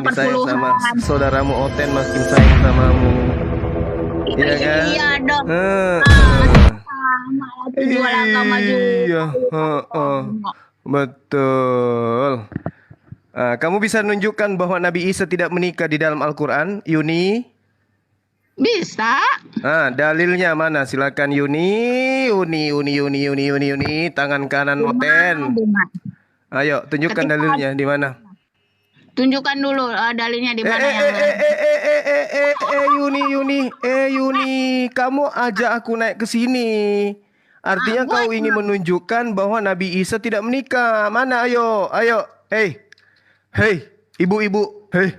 makin disayang sama saudaramu Oten, makin sayang samamu. Iya kan? Iya dong. Heeh. Sama tujuan agama Iya, juga. heeh. Betul. Kamu bisa menunjukkan bahwa Nabi Isa tidak menikah di dalam Al-Quran, Yuni? Bisa. Dalilnya mana? Silakan Yuni, Yuni, tangan kanan Oten. Ayo, tunjukkan dalilnya di mana? Tunjukkan dulu dalilnya di mana Yuni, kamu ajak aku naik ke sini. Artinya kau ingin menunjukkan bahwa Nabi Isa tidak menikah. Mana? Ayo. Hei, ibu-ibu. Hei,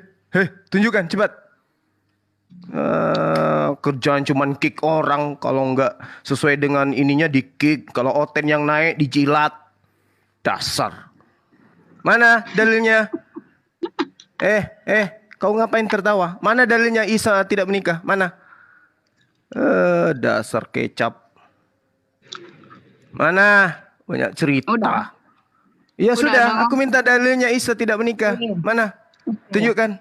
tunjukkan cepat. Kerjaan cuman kick orang. Kalau nggak sesuai dengan ininya di kick. Kalau Oten yang naik dijilat. Dasar. Mana dalilnya? Kau ngapain tertawa? Mana dalilnya Isa tidak menikah? Mana? Dasar kecap. Mana? Banyak cerita. Udah. Ya sudah, aku minta dalilnya Isa tidak menikah. Mana? Tunjukkan.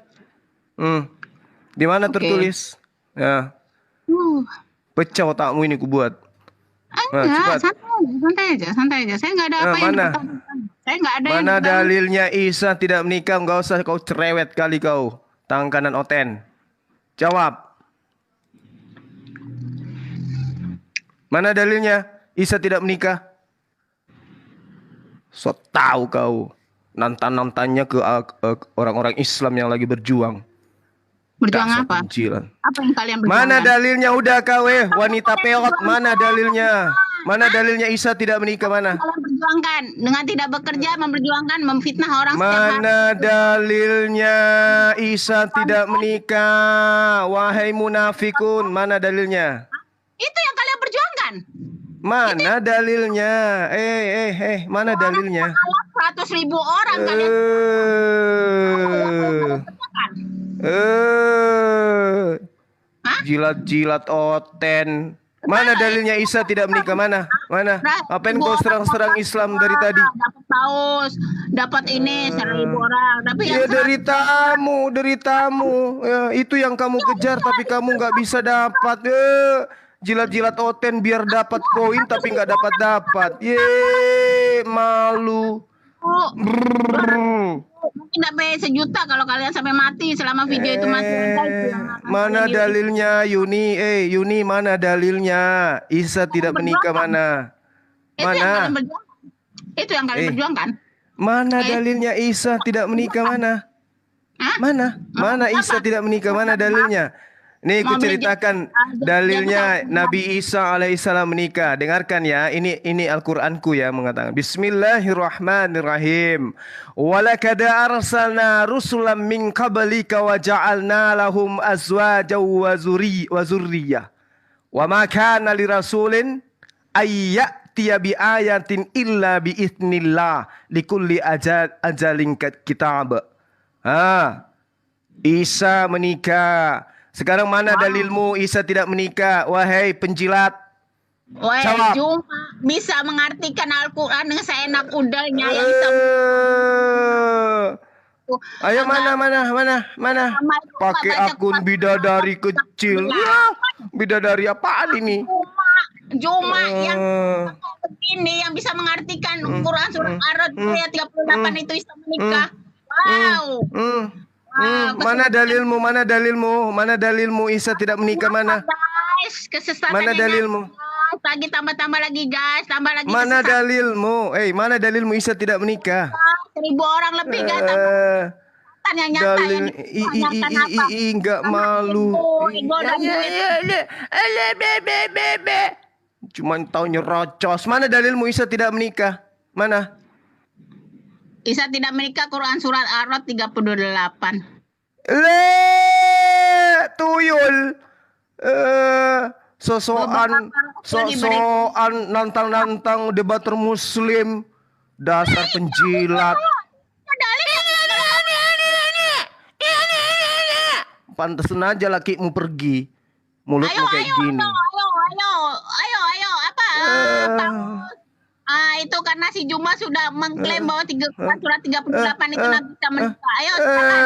Di mana tertulis? Ya. Pecah otakmu ini ku buat. Enggak, santai aja. Saya nggak ada apa yang saya nggak ada. Mana dalilnya Isa tidak menikah? Enggak usah kau cerewet kali kau. Tangan kanan Oten. Jawab. Mana dalilnya Isa tidak menikah? So tahu kau. Nantan-nantannya ke orang-orang Islam yang lagi berjuang. Berjuang apa? Penjilan. Apa yang kalian berjuang? Mana dalilnya? Udah kau wanita peot. Mana dalilnya? Mana dalilnya Isa tidak menikah? Mana? Kalian perjuangkan dengan tidak bekerja, memperjuangkan, memfitnah orang. Mana dalilnya Isa tidak menikah? Wahai munafikun, mana dalilnya? Itu yang kalian perjuangkan. Mana dalilnya? Mana dalilnya? 100.000 orang kalian. Jilat-jilat Oten. Mana dalilnya Isa tidak menikah? Mana? Apain kau serang-serang Islam dari tadi? Dapat paus, dapat ini 1.000 orang. Tapi ya dari tamu. Ya, itu yang kamu kejar, tapi kamu nggak bisa dapat. Jilat-jilat Oten biar dapat koin, tapi nggak dapat. Malu. Mungkin dapat 1 juta kalau kalian sampai mati selama video itu mati. Mana dalilnya Yuni? Yuni, mana dalilnya? Isa tidak menikah mana? Mana? Itu yang kalian perjuangkan. Mana dalilnya Isa tidak menikah mana? Mana Isa tidak menikah? Mana dalilnya? Nih aku ceritakan dalilnya Nabi Isa alaihissalam menikah. Dengarkan ya, ini Al-Qur'anku ya mengatakan Bismillahirrahmanirrahim. Walaqad arsalna rusulan min qablika wa ja'alna lahum azwajan wa zurriyyah. Wa ma kana lirasulin ayyatiya bi ayatin illa bi idznillah likulli ajalin kitab. Isa menikah. Sekarang mana dalilmu Isa tidak menikah? Wahai penjilat. Jawab. Cuma bisa mengartikan Al-Quran dengan seenak udahnya yang bisa. Ayo mana? Pakai akun bidadari kecil. Bidadari apaan ini? Cuma yang begini yang bisa mengartikan Quran surat Ar-Rod ayat 38 itu Isa menikah. Mana dalilmu Isa tidak menikah? Mana? Mana dalilmu? Lagi tambah lagi guys, tambah lagi. Mana dalilmu? Mana dalilmu Isa tidak menikah? 1.000 orang lebih guys. Yang nyata enggak malu. Cuman tahu nyerocos. Mana dalilmu Isa tidak menikah? Mana? Isa tidak menikah Quran surat Ar-Rod 38. Tuyul. Sosokan nantang debater muslim. Dasar penjilat. Pantesan aja lakimu pergi. Mulutmu kayak gini. Ayo apa? Itu karena si Juma sudah mengklaim bahwa surat 38 itu Nabi bisa menikah. Ayo sekarang.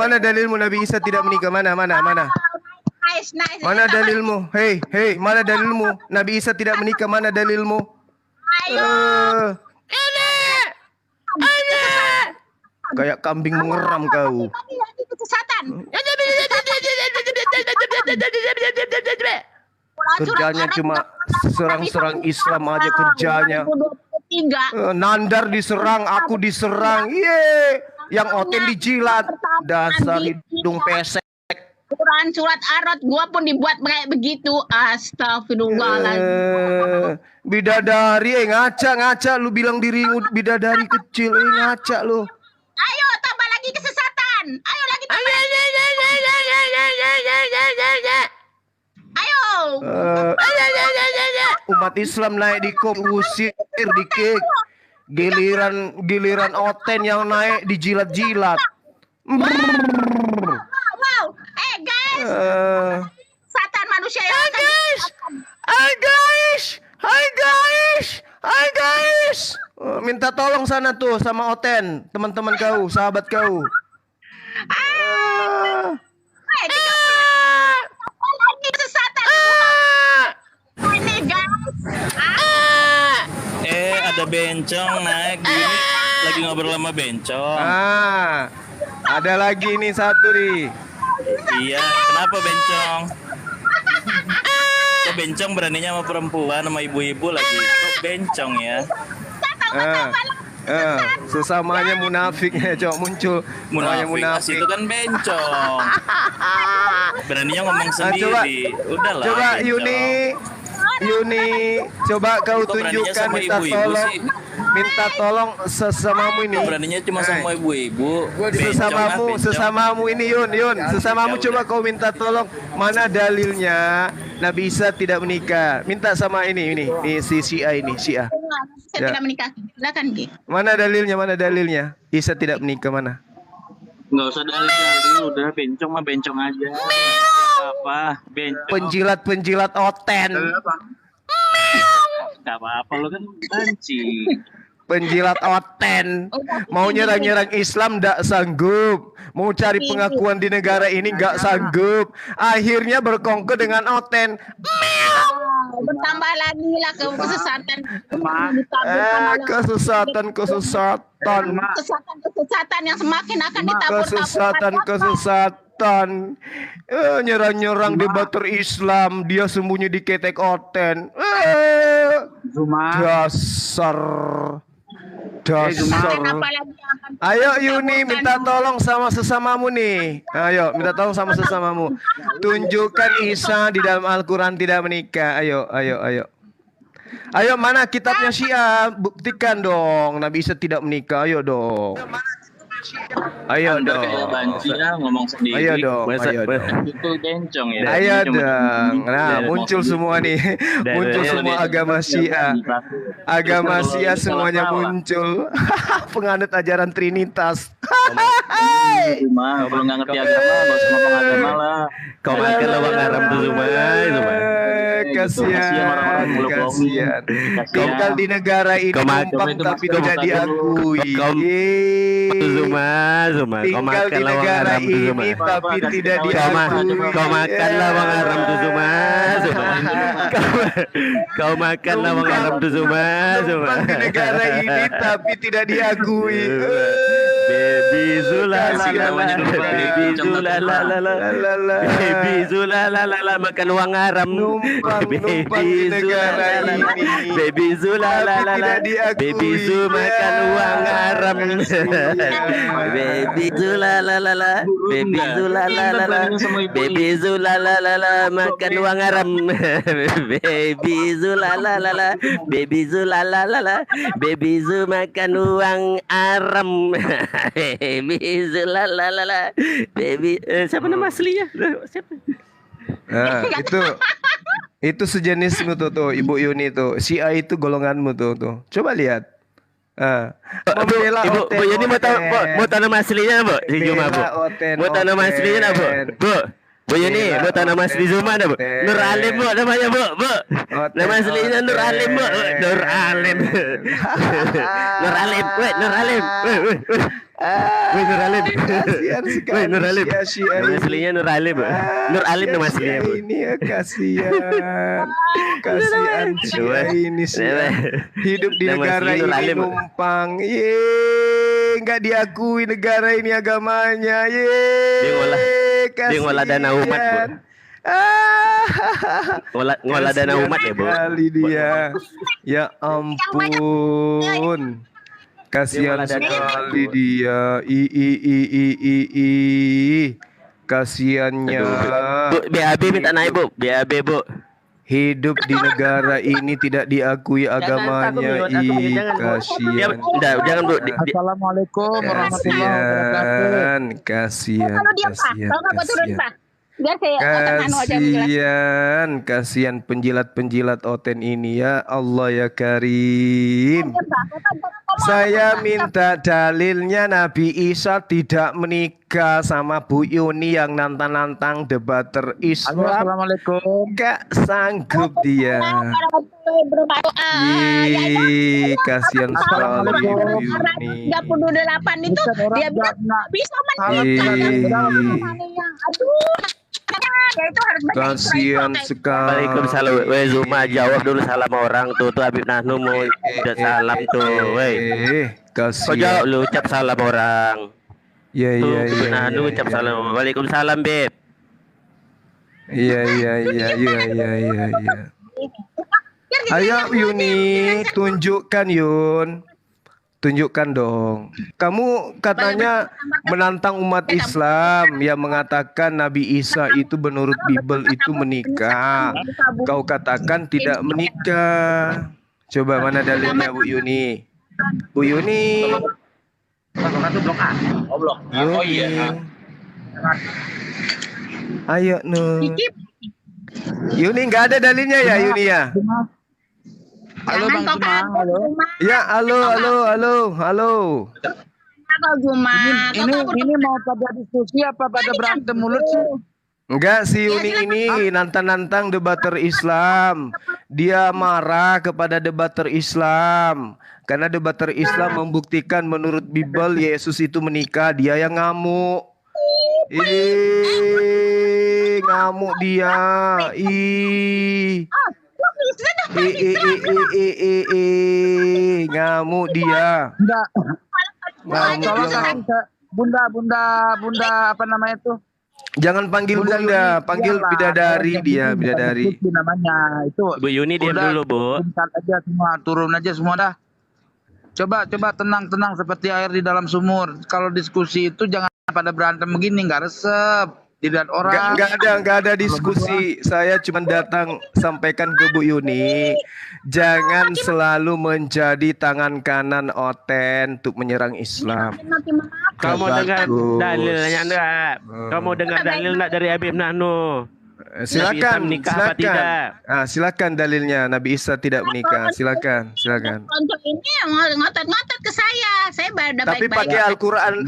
Mana dalilmu Nabi Isa tidak menikah? Mana? Nice. Mana dalilmu? Hei, mana dalilmu? Nabi Isa tidak menikah, mana dalilmu? Ayo. Kayak kambing mengeram kau. Lagi kesesatan. Kerjanya cuma serang-serang Islam aja kerjanya. 2023. Nandar diserang, aku diserang. Ye, yang Oten dijilat. Dasar hidung pesek. Quran surat Arad gua pun dibuat kayak begitu. Astagfirullahaladzim. Bidadari, ngaca lu bilang dirimu bidadari kecil, ngaca lu. Ayo tambah lagi kesesatan. Ayo lagi tambah. Ayo. Umat Islam naik di kop, usir di kick. Giliran Oten yang naik dijilat-jilat. Wow. Guys. Satan manusia yang Hai guys. Minta tolong sana tuh sama Oten, teman-teman kau, sahabat kau. lagi kesesatan. Ini guys. Ada bencong naik gini, lagi ngobrol sama bencong. Ada lagi nih satu nih. Iya, kenapa bencong? Kok bencong beraninya sama perempuan, sama ibu-ibu lagi? Kok bencong ya? Sesamanya munafiknya cowok muncul. Munafik itu kan bencong. Beraninya ngomong sendiri. Udahlah. Coba bencong. Yuni, coba kau Kok beraninya tunjukkan, sama minta ibu-ibu tolong. sih? Minta tolong sesamamu ini. Beraninya cuma sama ibu-ibu. Sesamamu ini Yun, sesamamu coba kau minta tolong. Mana dalilnya Nabi Isa tidak menikah? Minta sama ini si Syiah ini, Syiah. Saya tidak menikah. Silakan, Ki. Mana dalilnya? Isa tidak menikah mana? Nggak usah dalil, udah bencong mah bencong aja. Apa? Bencong. Penjilat Oten. Gak apa-apa, lo kan banci. Penjilat Oten. Mau nyerang Islam ndak sanggup. Mau cari pengakuan di negara ini nggak sanggup. Akhirnya berkongkol dengan Oten. Bertambah lagi lah kesesatan. Kesesatan yang semakin akan ditabur-taburkan. Kesesatan. Nyerang Debater Islam, dia sembunyi di ketek Oten. Dasar. Ayo Yuni, minta tolong sama sesamamu nih. Ayo, minta tolong sama sesamamu. Tunjukkan Isa di dalam Al-Quran tidak menikah. Ayo. Ayo, mana kitabnya Syiah? Buktikan dong Nabi Isa tidak menikah. Ayo dong. Ayo dong. Kayak banci lah, ngomong sendiri. Ayo dong. Itu bencong ya. Ayo dong. Nah, muncul semua nih. Muncul semua agama Syiah. Agama Syiah semuanya muncul. Penganut ajaran Trinitas. Kalau nggak ngerti agama, nggak usah ngomong agama lah. Kau makan lawang haram tuh semua. Kasihan. Kau kan di negara ini numpang tapi tidak diakui. Kau makan lawang haram tuh semua. Tapi tidak diakui. Kau makan lawang haram tuh semua. Kau makan lawang haram tuh semua. Numpang di negara ini tapi tidak diakui. Baby Zulala, Baby Zulala, makan uang haram. Baby Zulala, Baby Zulala, Baby Zu makan uang haram. Baby Zulala, Baby Zulala, Baby Zulala, makan uang haram. Baby Zulala, Baby Zulala, Baby Zu makan uang haram. Baby Zulala, Baby siapa nama aslinya? Siapa? Nah, itu sejenismu tuh Ibu Yuni tuh. Syiah itu golonganmu tuh. Coba lihat. Bu Yuni mau tahu nama aslinya, Bu? Si Juma, Bu. Mau tahu nama aslinya, Bu? Bu, Bu Yuni, Bu tahu nama asli Zuma dah Bu. Nur Alim Bu namanya Bu. Nama aslinya Nur Alim Bu. Nur Alim. Nur Alim. Weh, Nur Alim. Weh, Nur Alim. Kasihan sekali. Weh, Nur Alim. Sia-sia Nama ini. aslinya Nur Alim Bu. Nur Alim nama aslinya Bu. Ini ya kasihan. Kasihan Sia ini Sia. Hidup di Nama negara aslinya Nur ini Alim, Bu. numpang. Nggak diakui negara ini agamanya. Dia ngolah dana umat, Bu. Ngolah dana umat ya, Bu. Kali dia. Ya ampun. Kasihan Dia ngolah dana sekali dia. I. Kasiannya. Bu, BAB minta naik, Bu. BAB, Bu. Hidup di negara ini tidak diakui agamanya. takut, Ih, jangan, Bu. kasihan. Jangan, Bu. Assalamualaikum warahmatullahi wabarakatuh. Kasihan, Kalau dia Pak, kalau nggak gua turun Pak. Biar saya aja menjelaskan. Kasihan penjilat-penjilat Oten ini ya Allah ya Karim. Saya minta dalilnya Nabi Isa tidak menikah sama Bu Yuni yang nantang-nantang debater Halo, Islam. assalamualaikum. Gak sanggup dia. Ih, kasihan sekali Bu Yuni. 38 itu dia bilang bisa menikah. Aduh. Dia itu harus baca Kasihan sekali. Waalaikumsalam. Weh, Zuma jawab dulu salam orang tuh. Tuh Habib Nahnu mau udah salam tuh. Weh. Kau Kasihan. jawab lu ucap salam orang. Ya Tuh ya Habib ya. Nahnu ucap salam. Waalaikumsalam, Beb. Iya. Ayo Yuni, tunjukkan Yun. Tunjukkan dong. Kamu katanya menantang umat Islam yang mengatakan Nabi Isa itu menurut Bible itu menikah. Kau katakan tidak menikah. Coba mana dalilnya Bu Yuni? Bu Yuni. Yuni. Ayo nu. Yuni nggak ada dalilnya ya Yuni ya? Halo Bang Jumang, halo. Ya, halo. Kalau Juma, Ini mau pada diskusi apa pada berantem mulut sih? Enggak, si Yuni ini nantang-nantang debater Islam. Dia marah kepada debater Islam karena debater Islam membuktikan menurut Bible Yesus itu menikah. Dia yang ngamuk. Ngamuk dia. Ngamuk dia. Enggak. Ngamuk Tolong dia. kasih bunda apa namanya tuh? Jangan panggil Bunda bunda, Yuni, panggil iyalah. bidadari dia, Bukan bidadari. diskusi namanya itu. Bu Yuni diam Udah, dulu, Bu. bentar aja semua, turun aja semua dah. Coba tenang seperti air di dalam sumur. Kalau diskusi itu jangan pada berantem begini, nggak resep. Dilihat orang. Enggak ada diskusi. Saya cuma datang sampaikan ke Bu Yuni, jangan selalu menjadi tangan kanan Oten untuk menyerang Islam. Kamu dengar Bagus. dalilnya enggak? Kamu dengar dalil enggak dari Habib Nahnu? Silakan, menikah apa tidak? Silakan dalilnya Nabi Isa tidak menikah. Silakan. Untuk ini ngotot-ngotot ke saya. Saya baik-baik. Tapi pakai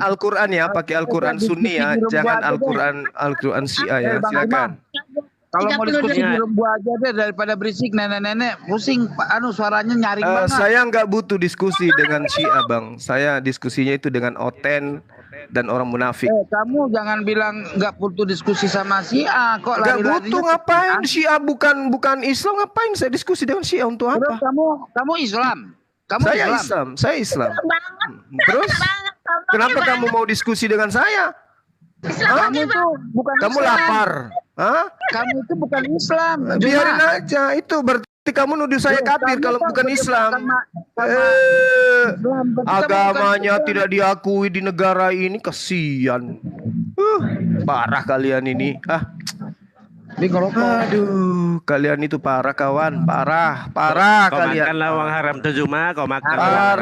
Al-Quran ya, pakai Al-Quran Sunni ya, jangan Al-Quran Syiah ya. Silakan. Kalau mau 32. diskusi di rumah gua aja deh daripada berisik nenek-nenek pusing suaranya nyaring banget. Saya nggak butuh diskusi dengan Syiah Bang. Saya diskusinya itu dengan Oten dan orang munafik. Kamu jangan bilang nggak butuh diskusi sama Syiah kok Nggak lari-larinya butuh ke ngapain Syiah. Syiah bukan Islam, ngapain saya diskusi dengan Syiah untuk Terus apa? kamu Islam. Kamu Saya Islam. Terus kenapa kamu mau diskusi dengan saya? Kamu itu bukan Kamu Islam. lapar? Hah? Kamu itu bukan Islam. Biarin aja. Itu berarti kamu nuduh saya kafir kalau bukan Islam. Agamanya tidak diakui di negara ini, kasihan. Parah kalian ini. Dia ngerokok. Aduh, kalian itu parah kawan, parah Kau kalian. makan lawang haram tuh Zuma, kau makan Parah.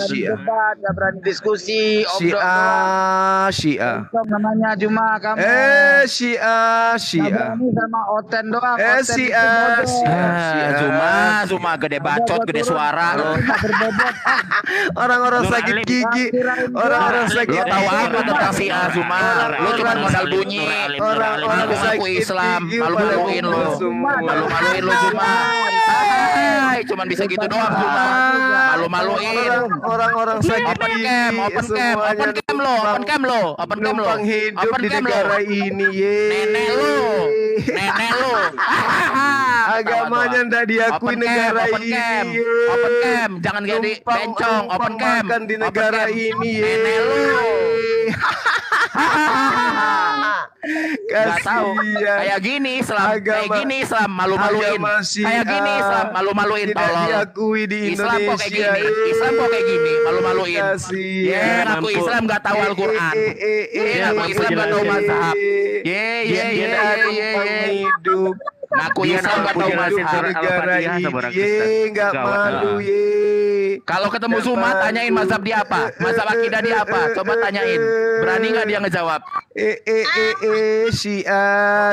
Syiah. Nggak berani diskusi. Syiah. Namanya Juma kamu. Syiah. Berani sama Oten doang. Syiah. Zuma gede bacot, gede suara lo. Orang-orang sakit gigi. Orang-orang sakit Lo tahu apa gigi. tentang si Zuma? Lo cuma modal bunyi. Orang-orang Ngaku sakit Islam, gigi malu-maluin lo. semua. Malu-maluin lo Zuma. Hai, cuman bisa gitu doang Zuma. Malu-maluin. Orang-orang sakit Open gigi cam lo. numpang hidup Open di cam lo. negara ini. Nenek lo. Agamanya ndak diakui negara ini. Open cam, jangan jadi bencong. Open cam. Makan di negara ini. Nenek lo. Gak tahu. Kasihan. Kayak gini Islam, malu-maluin. Agama Syiah Kayak gini Islam, malu-maluin tidak tolong. diakui di Islam kok Indonesia. kayak gini, malu-maluin. Kasihan. Ngaku Islam gak tahu Al-Quran. Ngaku Islam gak tahu mazhab. Hidup. Ngaku Islam gak tahu mazhab. Negara ini. Nggak malu Kalau ketemu Zuma, tanyain mazhab dia apa, mazhab akidah dia apa. Coba tanyain, berani nggak dia ngejawab? Syiah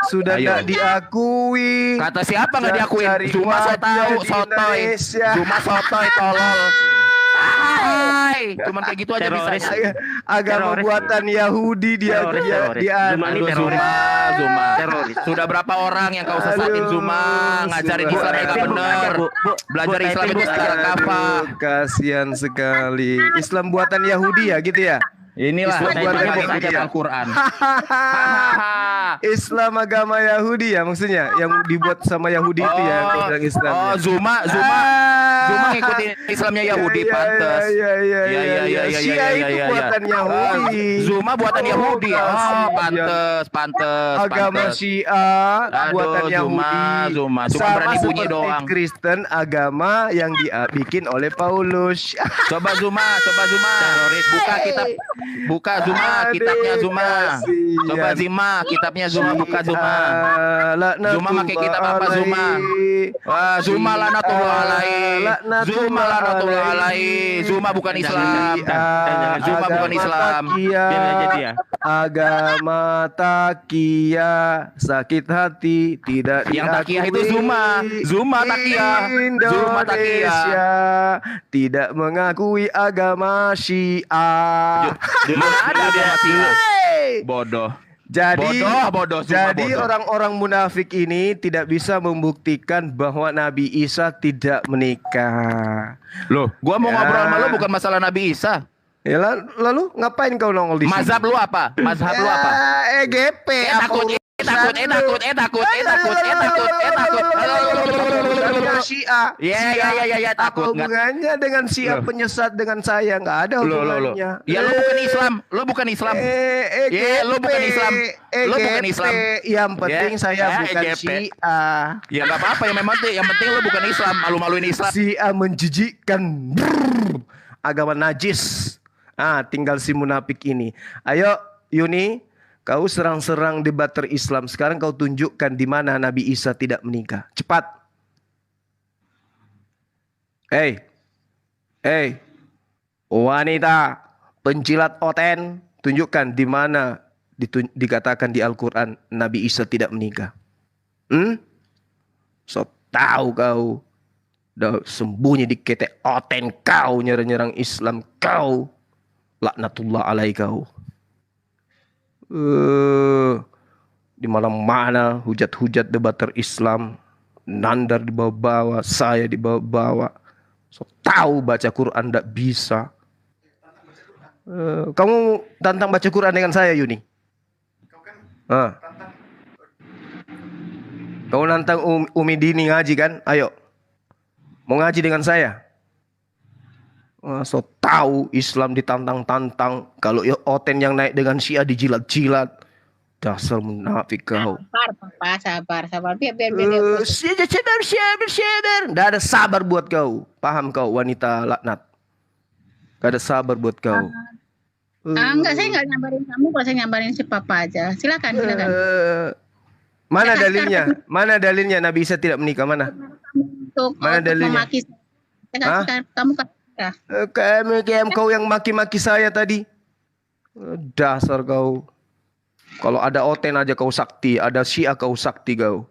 sudah Ayo. tidak diakui. Kata siapa nggak diakuin? Cari Zuma so wajah tahu, di sotoy. Indonesia. Zuma sotoy, tolol. Hai, cuman kayak gitu aja Teroris. bisa. Agama Teroris. buatan Yahudi dia Teroris. Zuma ini Aduh, teroris. Zuma. Teroris. Sudah berapa orang yang kau sesatin Aduh, Zuma? Ngajarin Zuma. Islam yang gak bener. Belajar Islam itu secara kafah. Kasihan sekali. Islam buatan Yahudi ya gitu ya. Inilah Islam saya buatan pakai Yahudi kitab ya? Al-Quran. Islam agama Yahudi ya maksudnya yang dibuat sama Yahudi itu ya kau bilang Islam. Oh, Zuma ngikutin Islamnya Yahudi, pantes. Iya. Syiah itu buatan Yahudi. Zuma buatan Yahudi. Oh, Kasihan. pantes. Agama Syiah Aduh, buatan Yahudi. Zuma Sama berani bunyi seperti doang. Kristen agama yang dibikin oleh Paulus. Coba Zuma. Buka Zuma, kitabnya Zuma. Coba kitabnya Zuma, buka Zuma. Zuma pakai kitab apa Zuma? Wah, Zuma lanatullah alaihi. Zuma bukan Islam. Zuma bukan Islam. Biar aja dia. Agama takia sakit hati tidak Yang takiyah itu diakui. Zuma takiyah. Zuma takiyah. Indonesia tidak mengakui agama Syiah. Mana ada agama Syiah? Hey! Bodoh. Jadi Bodoh, Zuma jadi bodoh. orang-orang munafik ini tidak bisa membuktikan bahwa Nabi Isa tidak menikah. Loh, gua mau Ya. ngobrol sama lu bukan masalah Nabi Isa. Ya lalu ngapain kau nongol di sini? Mazhab lu apa? EGP. Takut. Syiah. Ya, takut. Apa hubungannya dengan Syiah Loh. penyesat dengan saya? Nggak ada Lo. hubungannya. Ya lu bukan Islam. Ya, lu bukan Islam. Lu bukan Islam. Yang penting Ya, saya ya, bukan EGP. Syiah. Ya enggak apa-apa yang penting lu bukan Islam, malu-maluin Islam. Syiah menjijikkan. Brrr. Agama najis. Tinggal si munafik ini. Ayo Yuni, kau serang-serang debater Islam. Sekarang kau tunjukkan di mana Nabi Isa tidak menikah. Cepat. Hey, wanita pencilat oten, tunjukkan di mana dikatakan di Al-Quran Nabi Isa tidak menikah. So tahu kau. Dah sembunyi di ketek oten kau, nyerang-nyerang Islam kau. Laknatullah alaih kau. Di mana-mana hujat-hujat debater Islam. Nandar dibawa-bawa, saya dibawa-bawa. So tahu baca Quran ndak bisa. Kamu tantang baca Quran dengan saya Yuni? Kau nantang Umi Dini ngaji kan? Ayo. Mau ngaji dengan saya? So tahu Islam ditantang-tantang. Kalau oten yang naik dengan Syiah dijilat-jilat. Dasar munafik kau. Sabar. Biar. Sabar. Nggak ada sabar buat kau. Paham kau wanita laknat? Nggak ada sabar buat kau. Enggak, saya enggak nyambarin kamu, kalau saya nyambarin si Papa aja. Silakan, silakan. Mana Saya kasih dalilnya? karpet. Mana dalilnya Nabi Isa tidak menikah? Mana? Mana Untuk dalilnya? memaki. Saya kasih kamu kasih. Kamu kau yang maki-maki saya tadi. Dasar kau. Kalau ada Oten aja kau sakti, ada Syiah kau sakti kau.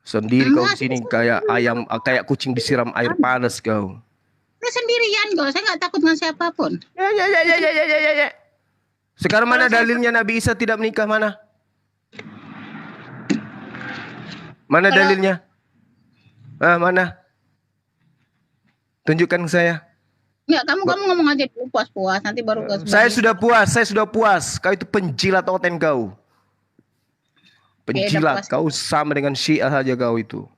Sendiri kau Enggak, sini kayak ayam, kayak kucing disiram air panas kau. Saya sendirian kok, saya nggak takut dengan siapapun. Ya. Sekarang mana dalilnya Nabi Isa tidak menikah, mana? Mana dalilnya? Mana? Tunjukkan ke saya. Enggak, kamu ngomong aja dulu puas-puas, nanti baru ke Saya sudah puas. Kau itu penjilat Oten kau. Penjilat, kau sama dengan Syiah saja kau itu.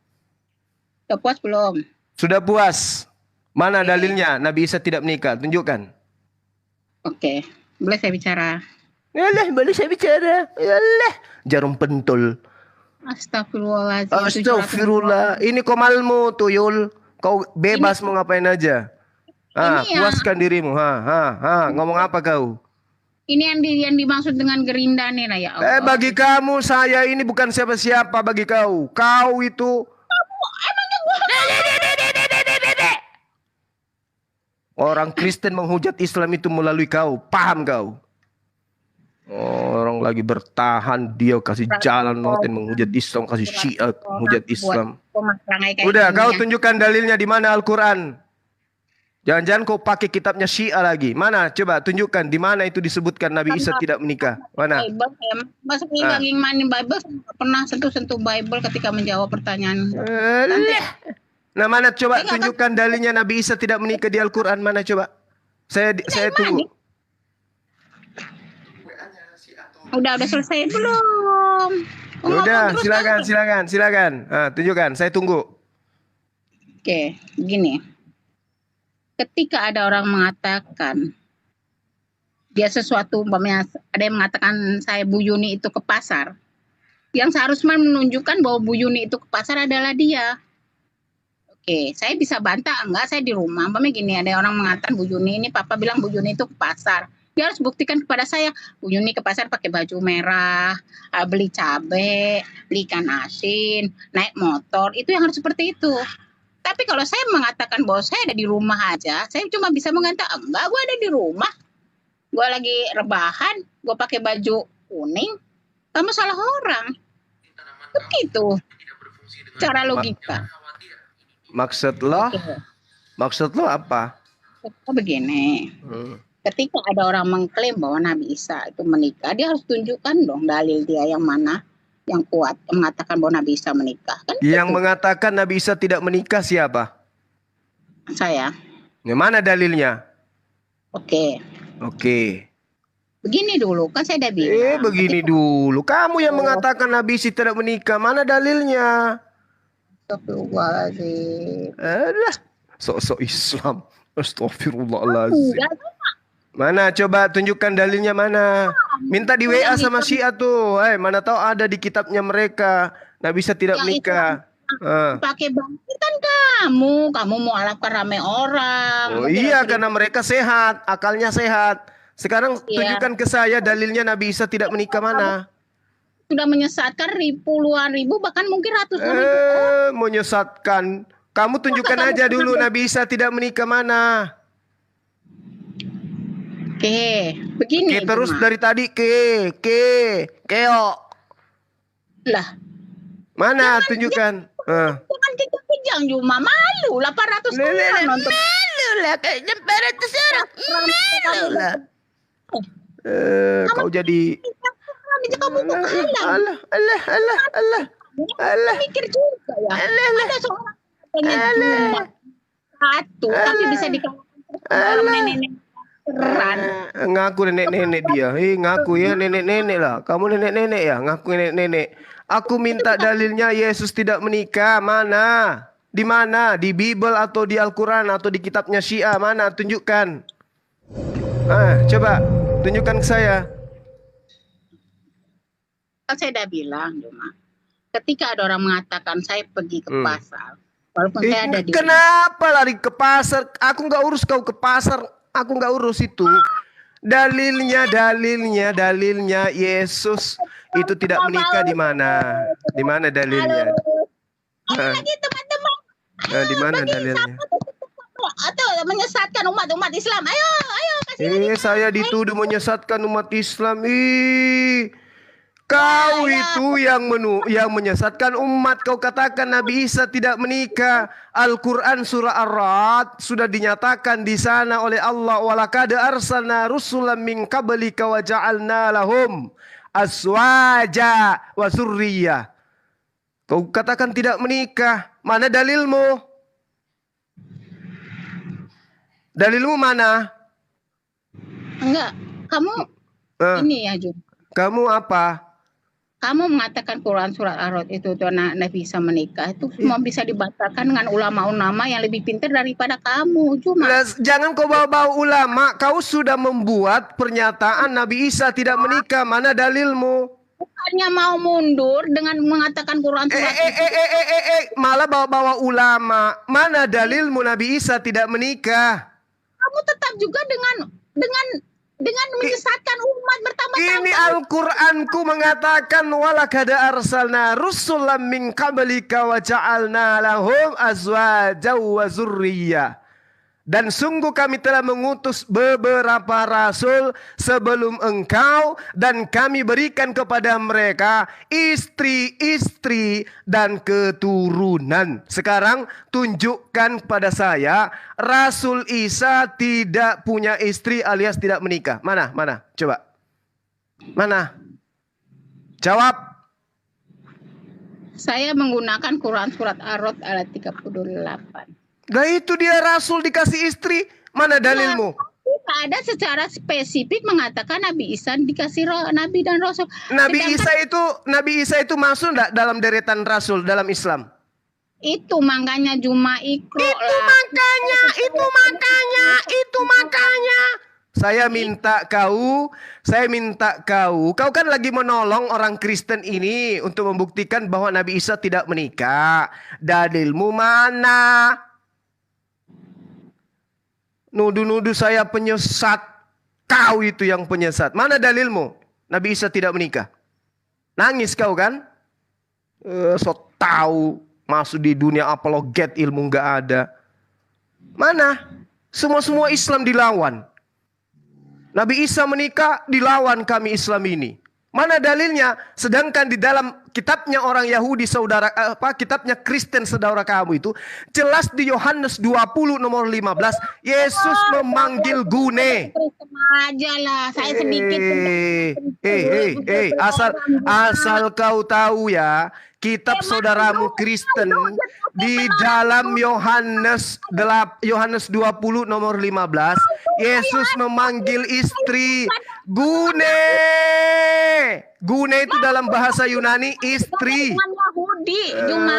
Udah puas belum? Sudah puas. Mana dalilnya Nabi Isa tidak menikah? Tunjukkan. Oke, boleh saya bicara? Boleh saya bicara. Jarum pentul. Astagfirullahaladzim. Astagfirullah. Ini komalmu tuyul. Kau bebas mau ngapain aja. Puaskan dirimu. Ngomong apa kau? Ini yang dimaksud dengan gerinda nih lah ya Allah. Bagi kamu saya ini bukan siapa-siapa bagi kau. Kau itu orang Kristen menghujat Islam itu melalui kau. Paham kau? Orang lagi bertahan, dia kasih jalan Oten menghujat Islam, kasih Syiah menghujat Islam. Udah, kau tunjukkan dalilnya di mana Al-Quran. Jangan-jangan kau pakai kitabnya Syiah lagi. Mana? Coba tunjukkan di mana itu disebutkan Nabi Isa tidak menikah. Mana? Masuk lagi main Bible, saya nggak pernah sentuh Bible ketika menjawab pertanyaan. Nah, mana coba tunjukkan dalilnya Nabi Isa tidak menikah di Al-Quran. Mana coba? Saya tunggu. Udah selesai belum? Udah, silakan. Tunjukkan, saya tunggu. Oke, begini. Ketika ada orang mengatakan dia sesuatu, umpamanya ada yang mengatakan saya Bu Yuni itu ke pasar, yang seharusnya menunjukkan bahwa Bu Yuni itu ke pasar adalah dia. Oke, saya bisa bantah, enggak, saya di rumah. Umpamanya gini, ada orang mengatakan Bu Yuni ini, Papa bilang Bu Yuni itu ke pasar. Dia harus buktikan kepada saya, Bu Yuni ke pasar pakai baju merah, beli cabai, beli ikan asin, naik motor, itu yang harus seperti itu. Tapi kalau saya mengatakan bahwa saya ada di rumah aja, saya cuma bisa mengatakan, enggak, gue ada di rumah. Gue lagi rebahan, gue pakai baju kuning, kamu salah orang. Begitu cara logika. Maksud lo apa? Begini, ketika ada orang mengklaim bahwa Nabi Isa itu menikah, dia harus tunjukkan dong dalil dia yang mana yang kuat yang mengatakan bahwa Nabi Isa menikah. Kan Yang gitu. mengatakan Nabi Isa tidak menikah siapa? Saya. Yang mana dalilnya? Oke. Begini dulu, kan saya udah bilang. Begini dulu. Kamu yang mengatakan Nabi Isa tidak menikah, mana dalilnya? Astagfirullahaladzim. Sok-sok Islam. Astagfirullahaladzim. Mana coba tunjukkan dalilnya mana? Minta di WA sama Syiah tuh. Mana tahu ada di kitabnya mereka. Nabi Isa tidak menikah. Pakai bangkit kan kamu mau alahkan rame orang. Oh iya, karena mereka sehat, akalnya sehat. Sekarang tunjukkan ke saya dalilnya Nabi Isa tidak menikah mana? Sudah menyesatkan puluhan ribu, bahkan mungkin ratusan ribu. Menyesatkan. Kamu tunjukkan aja dulu Nabi Isa tidak menikah mana? Oke, begini. Terus dari tadi keo. Lah. Mana tunjukkan? Jangan kejang cuma malu 800 orang nonton. Malu lah, kayaknya 400 orang. Malu lah. Kau jadi Allah. Mikir juga ya. Ada seorang katanya satu, tapi bisa dikalahkan nenek-nenek keren. Ngaku nenek-nenek dia. Ngaku ya nenek-nenek lah. Kamu nenek-nenek ya? Ngaku nenek-nenek. Aku minta dalilnya Yesus tidak menikah. Mana? Di mana? Di Bible atau di Al-Quran atau di kitabnya Syiah? Mana? Tunjukkan. Coba tunjukkan ke saya. Saya udah bilang cuma ketika ada orang mengatakan saya pergi ke pasar, walaupun saya ada di kenapa lari ke pasar? Aku nggak urus kau ke pasar. Aku nggak urus itu. Dalilnya Yesus itu tidak menikah di mana? Di mana dalilnya? Ayo lagi teman-teman. Di mana dalilnya? Atau menyesatkan umat Islam. Ayo kasih lagi. Saya dituduh menyesatkan umat Islam. Kau itu yang menyesatkan umat. Kau katakan Nabi Isa tidak menikah. Al-Quran surah Ar-Ra'd sudah dinyatakan di sana oleh Allah. Walaqad arsalna rusulan min qablika wa ja'alna lahum aswaja wa zurriyah. Kau katakan tidak menikah. Mana dalilmu? Dalilmu mana? Enggak, kamu ini ya Jun. Kamu apa? Kamu mengatakan Quran surat Ar-Ra'd itu tuh Nabi bisa menikah itu semua bisa dibatalkan dengan ulama-ulama yang lebih pintar daripada kamu. Cuma jangan kau bawa-bawa ulama. Kau sudah membuat pernyataan Nabi Isa tidak menikah. Mana dalilmu? bukannya mau mundur dengan mengatakan Quran surat malah bawa-bawa ulama. Mana dalilmu Nabi Isa tidak menikah? Kamu tetap juga dengan menyesatkan umat bertambah-tambah. Ini Al-Qur'anku mengatakan walaqad arsalna rusulan min qablika wa ja'alna lahum azwaja wa zurriyyah. Dan sungguh kami telah mengutus beberapa rasul sebelum engkau dan kami berikan kepada mereka istri-istri dan keturunan. Sekarang tunjukkan pada saya Rasul Isa tidak punya istri alias tidak menikah. Mana? Coba. Mana? Jawab. Saya menggunakan Quran surat Ar-Ra'd ayat 38. Nah itu dia Rasul dikasih istri. Mana dalilmu? Tidak ada secara spesifik mengatakan Nabi Isa dikasih Nabi dan Rasul. Nabi Isa itu masuk enggak dalam deretan Rasul dalam Islam? Itu makanya Juma Ikro Itu makanya. Saya minta kau kan lagi menolong orang Kristen ini untuk membuktikan bahwa Nabi Isa tidak menikah. Dalilmu mana? Nuduh-nuduh saya penyesat. Kau itu yang penyesat. Mana dalilmu? Nabi Isa tidak menikah. Nangis kau kan? So tahu masuk di dunia apologet ilmu nggak ada. Mana? Semua Islam dilawan. Nabi Isa menikah dilawan kami Islam ini. Mana dalilnya? Sedangkan di dalam kitabnya orang Yahudi kitabnya Kristen saudara kamu itu jelas di Yohanes 20 nomor 15 Yesus memanggil Gune. Aja lah, saya sedikit. Asal kau tahu ya, kitab saudaramu Kristen di dalam Yohanes 20 nomor 15 Yesus memanggil istri Gune. Gune itu dalam bahasa Yunani istri. Yahudi, Juma.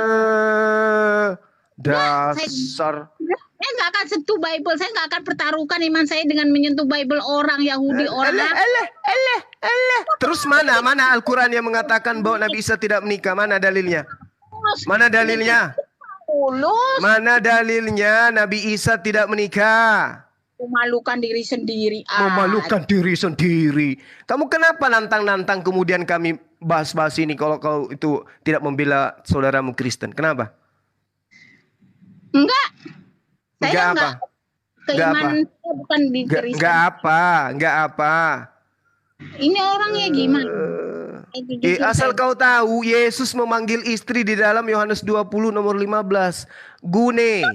Dasar. Saya nggak akan sentuh Bible. Saya nggak akan pertaruhkan iman saya dengan menyentuh Bible orang Yahudi orang. Terus mana Al-Quran yang mengatakan bahwa Nabi Isa tidak menikah? Mana dalilnya? Mana dalilnya? Mana dalilnya Nabi Isa tidak menikah? Memalukan diri sendiri. Memalukan diri sendiri. Kamu kenapa nantang-nantang kemudian kami bahas-bahas ini kalau kau itu tidak membela saudaramu Kristen? Kenapa? Enggak. Enggak apa? Keimanan saya bukan di diri saya. Enggak apa. Ini orangnya gimana? Asal kau tahu Yesus memanggil istri di dalam Yohanes 20 nomor 15. Gune.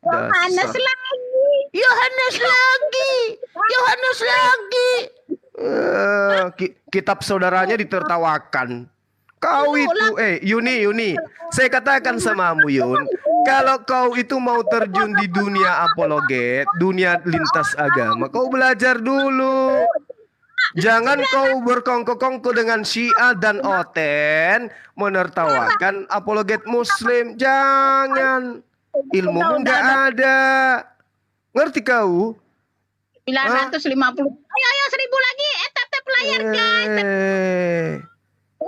Yohanes lagi. Kitab saudaranya ditertawakan. Kau itu, Yuni, saya katakan samamu Yun, kalau kau itu mau terjun di dunia apologet, dunia lintas agama, kau belajar dulu. Jangan kau berkongko-kongko dengan Syiah dan Oten menertawakan apologet Muslim. Jangan. Ilmu enggak ada. Ngerti kau? 950. Ayo 1000 lagi. Tap layar guys.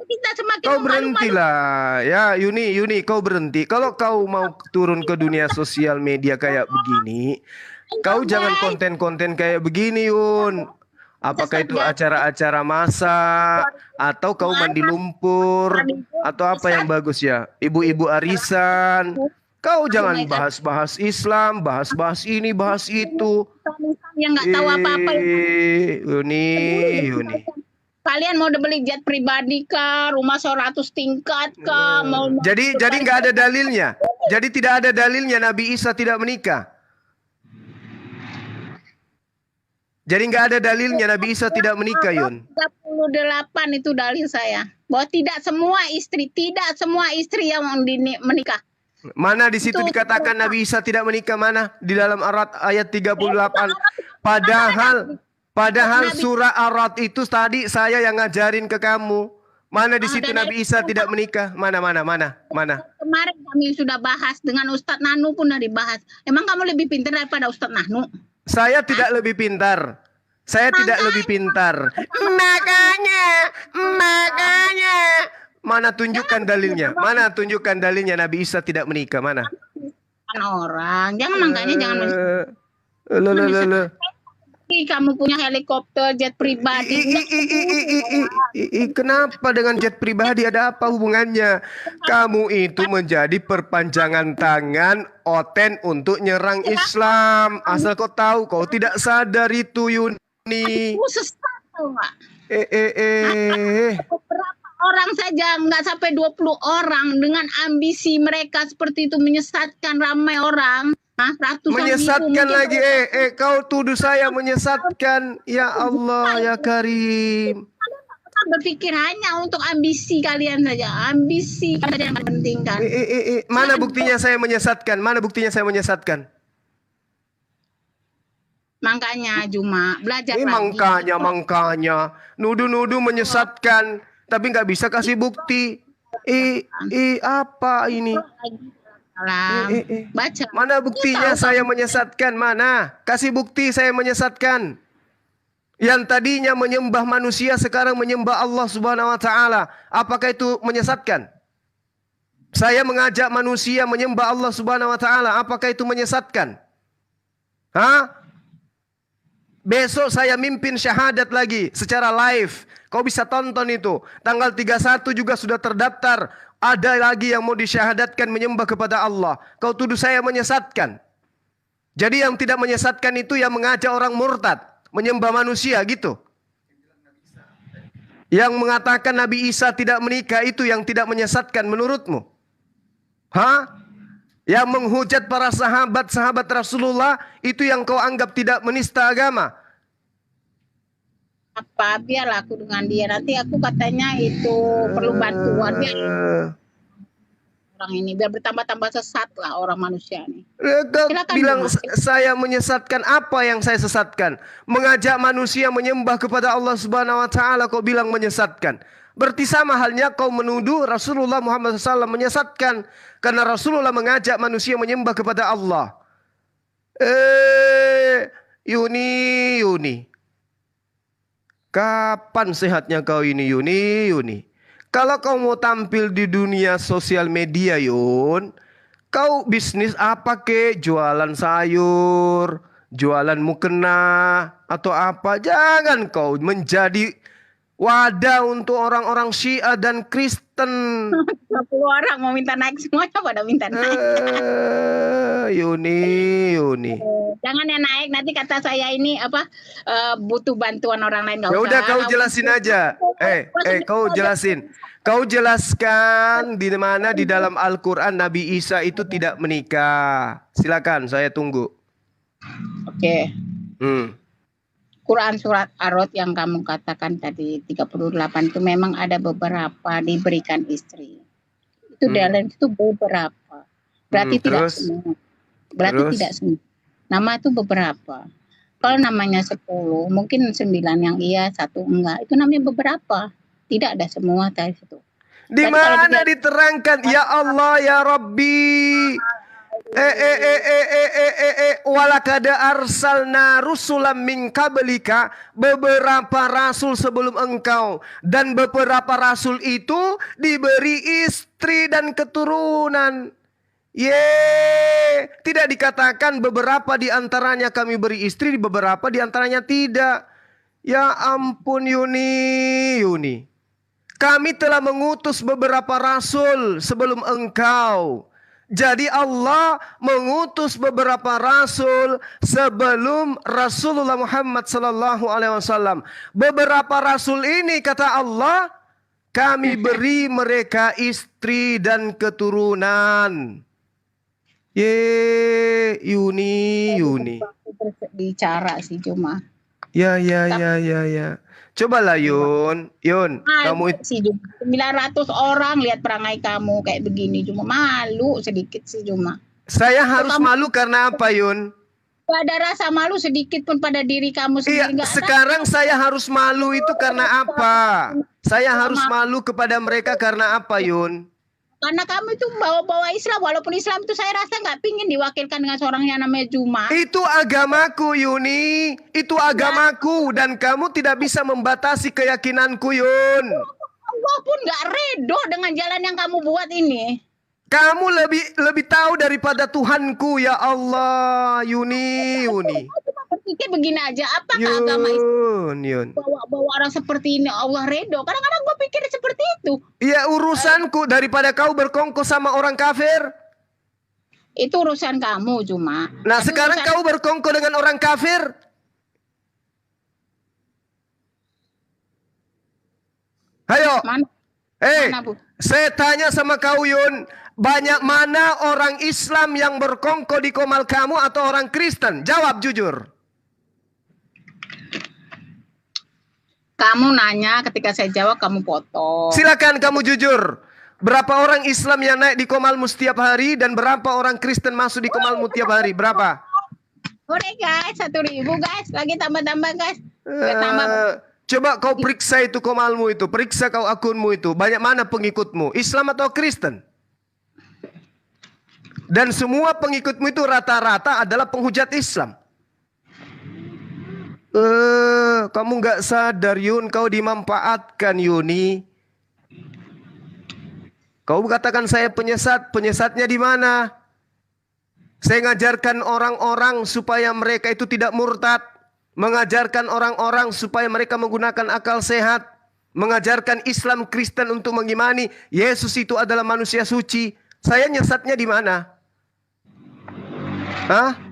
kita semakin Kau memalu-malu. berhentilah. Ya, Yuni, kau berhenti. Kalau kau mau turun ke dunia sosial media kayak begini, kau jangan konten-konten kayak begini, Yun. Apakah itu acara-acara masak, atau kau mandi lumpur, atau apa yang bagus ya? Ibu-ibu arisan. Kau jangan bahas-bahas Islam, bahas-bahas ini, bahas itu. Yang nggak tahu apa-apa. Yuni. Kalian mau beli jet pribadi kah, rumah 100 tingkat kah, mau Jadi nggak ada dalilnya. Jadi tidak ada dalilnya Nabi Isa tidak menikah. Jadi nggak ada dalilnya Nabi Isa tidak menikah, Yun. 38 itu dalil saya. Bahwa tidak semua istri yang menikah. Mana di situ dikatakan Nabi Isa tidak menikah, mana? Di dalam ayat 38. Padahal surah Ar-Ra'd itu tadi saya yang ngajarin ke kamu. Mana di situ Nabi Isa tidak menikah? Mana? Kemarin kami sudah bahas dengan Ustadz Nanu pun sudah dibahas. Emang kamu lebih pintar daripada Ustadz Nanu? Saya tidak lebih pintar. Makanya. Mana tunjukkan dalilnya? Mana tunjukkan dalilnya Nabi Isa tidak menikah? Mana? Orang. Jangan makanya jangan kamu punya helikopter, jet pribadi. Kenapa dengan jet pribadi? Ada apa hubungannya? Kamu itu menjadi perpanjangan tangan Oten untuk nyerang Islam. Asal kau tahu, kau tidak sadar itu, Yuni. Aku sesat tau nggak? Beberapa orang saja, nggak sampai 20 orang dengan ambisi mereka seperti itu menyesatkan ramai orang. Ratusan Menyesatkan ribu, lagi. Kau tuduh saya menyesatkan. Ya Allah, ya Karim. Berpikir hanya untuk ambisi kalian saja. Ambisi kalian yang pentingkan. Mana buktinya saya menyesatkan? Makanya Juma belajar lagi. Makanya. Nuduh-nuduh menyesatkan. Tapi nggak bisa kasih bukti. Apa ini? Baca. Mana buktinya saya menyesatkan? Mana? Kasih bukti saya menyesatkan. Yang tadinya menyembah manusia sekarang menyembah Allah Subhanahu wa taala. Apakah itu menyesatkan? Saya mengajak manusia menyembah Allah Subhanahu wa taala. Apakah itu menyesatkan? Besok saya mimpin syahadat lagi secara live. Kau bisa tonton itu. Tanggal 31 juga sudah terdaftar. Ada lagi yang mau disyahadatkan menyembah kepada Allah. Kau tuduh saya menyesatkan. Jadi yang tidak menyesatkan itu yang mengajak orang murtad menyembah manusia gitu. Yang mengatakan Nabi Isa tidak menikah itu yang tidak menyesatkan menurutmu? Yang menghujat para sahabat Rasulullah itu yang kau anggap tidak menista agama? Apa biarlah aku dengan dia, nanti aku katanya itu perlu bantuan biar orang ini biar bertambah-tambah sesat lah orang manusia ini. Kau bilang saya menyesatkan. Apa yang saya sesatkan? Mengajak manusia menyembah kepada Allah Subhanahu wa taala kau bilang menyesatkan. Berarti sama halnya kau menuduh Rasulullah Muhammad SAW menyesatkan karena Rasulullah mengajak manusia menyembah kepada Allah. Yuni. Kapan sehatnya kau ini, Yuni? Kalau kau mau tampil di dunia sosial media, Yun, kau bisnis apa ke? Jualan sayur, jualan mukena, atau apa? Jangan kau menjadi wadah untuk orang-orang Syiah dan Kristen. 20 orang mau minta naik semuanya pada minta naik. Yuni. Jangan ya naik, nanti kata saya ini butuh bantuan orang lain. Ya udah kau jelasin aja. Kau jelaskan di mana di dalam Al-Quran Nabi Isa itu tidak menikah. Silakan, saya tunggu. Oke. Quran surat Ar-Ra'd yang kamu katakan tadi 38 itu memang ada beberapa diberikan istri. Itu dalam itu beberapa. Berarti tidak semua. Tidak semua. Nama itu beberapa. Kalau namanya 10, mungkin 9 yang iya, 1 enggak. Itu namanya beberapa. Tidak ada semua tadi itu. Di mana diterangkan? Ya Allah, ya Rabbi. Walakad arsalna rusulam min qablika, beberapa rasul sebelum engkau, dan beberapa rasul itu diberi istri dan keturunan. Tidak dikatakan beberapa di antaranya kami beri istri, beberapa di antaranya tidak. Ya ampun Yuni. Kami telah mengutus beberapa rasul sebelum engkau. Jadi Allah mengutus beberapa rasul sebelum Rasulullah Muhammad sallallahu alaihi wasallam. Beberapa rasul ini kata Allah, kami beri mereka istri dan keturunan. Yuni. Bicara sih cuma. Ya. Cobalah Yun, kamu sih cuma 900 orang lihat perangai kamu kayak begini, cuma malu sedikit sih cuma. Saya harus malu karena apa Yun? Gak ada rasa malu sedikit pun pada diri kamu sendiri. Iya, sekarang saya harus malu itu karena apa? Saya harus malu kepada mereka karena apa Yun? Karena kamu itu bawa-bawa Islam, walaupun Islam itu saya rasa nggak pingin diwakilkan dengan seorang yang namanya Juma. Itu agamaku Yuni, itu agamaku dan kamu tidak bisa membatasi keyakinanku Yun. Allah pun nggak redo dengan jalan yang kamu buat ini. Kamu lebih tahu daripada Tuhanku ya Allah Yuni. Berpikir begini aja, apakah agama Islam Yun. bawa orang seperti ini Allah redo? Kadang-kadang gue pikir seperti itu. Ya urusanku daripada kau berkongkol sama orang kafir. Itu urusan kamu cuma. Nah sekarang kau berkongkol dengan orang kafir. Ayo. Mana, Bu? Saya tanya sama kau Yun. Banyak mana orang Islam yang berkongkol di komal kamu atau orang Kristen? Jawab jujur. Kamu nanya, ketika saya jawab kamu potong. Silakan kamu jujur. Berapa orang Islam yang naik di komalmu setiap hari dan berapa orang Kristen masuk di komalmu tiap hari? Berapa? Udah guys, 1.000 guys. Lagi tambah-tambah guys. Coba kau periksa itu komalmu itu. Periksa kau akunmu itu. Banyak mana pengikutmu? Islam atau Kristen? Dan semua pengikutmu itu rata-rata adalah penghujat Islam. Kamu nggak sadar Yun, kau dimanfaatkan Yuni. Kau katakan saya penyesat, penyesatnya di mana? Saya ngajarkan orang-orang supaya mereka itu tidak murtad, mengajarkan orang-orang supaya mereka menggunakan akal sehat, mengajarkan Islam Kristen untuk mengimani Yesus itu adalah manusia suci. Saya nyesatnya di mana? Hah?